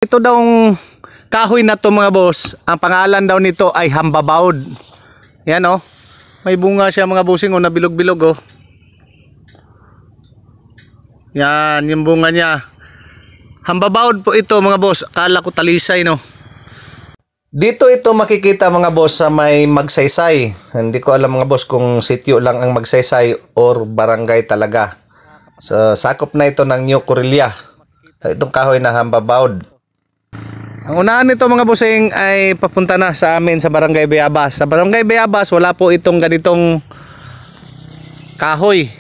Ito daw kahoy na to mga boss, ang pangalan daw nito ay hambabaud. Yan oh. May bunga siya mga bossing oh, na bilog-bilog oh. Yan, yung bunga niya. Hambabaud po ito mga boss. Akala ko talisay no. Dito ito makikita mga boss sa may Magsaysay. Hindi ko alam mga boss kung sitio lang ang Magsaysay or barangay talaga. So, sakop na ito ng New Correlia. Itong kahoy na hambabaud. Ang unahan nito mga bossing ay papunta na sa amin sa Barangay Bayabas. Sa Barangay Bayabas wala po itong ganitong kahoy.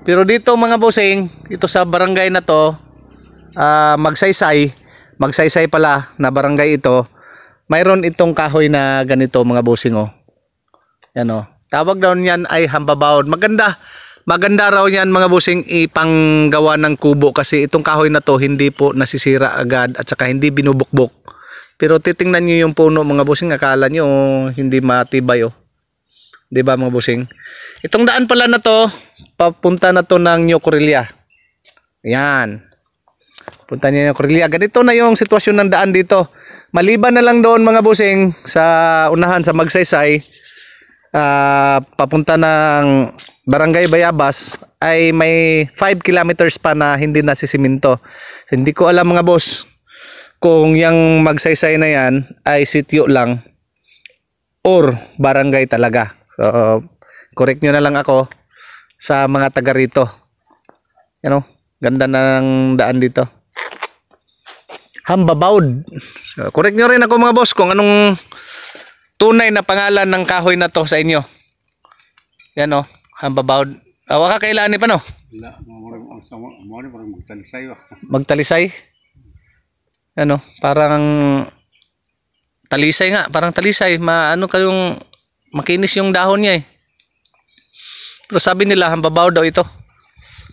Pero dito mga bossing, ito sa barangay na to, Magsaysay pala na barangay ito, mayroon itong kahoy na ganito mga bossing oh. Yan oh. Tawag daw niyan ay hambabaud. Maganda raw yan mga bossing ipanggawa ng kubo kasi itong kahoy na to hindi po nasisira agad at saka hindi binubukbok. Pero titingnan nyo yung puno mga bossing, akala nyo hindi matibay oh. Diba mga bossing? Itong daan pala na to, papunta na to ng New Correlia. Yan. Punta niya New Correlia. Ganito na yung sitwasyon ng daan dito. Maliban na lang doon mga bossing sa unahan sa Magsaysay, papunta ng Barangay Bayabas ay may 5 kilometers pa na hindi nasisiminto. Hindi ko alam mga boss kung yung Magsaysay na yan ay sitio lang or barangay talaga. So correct nyo na lang ako sa mga taga rito. Yan o, ganda ng daan dito. Hambabaud. So, correct nyo rin ako mga boss kung anong tunay na pangalan ng kahoy na to sa inyo. Yan o, hambabaud. Awa ka kailan pa no? Magtalisay. Ano, parang talisay nga, parang talisay. Ano kayong makinis yung dahon niya eh. Pero sabi nila hambabaud daw ito.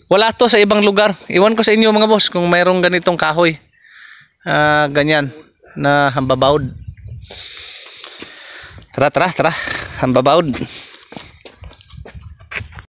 Wala to sa ibang lugar. Iwan ko sa inyo mga boss kung mayroong ganitong kahoy. Ganyan na hambabaud. Tara, hambabaud.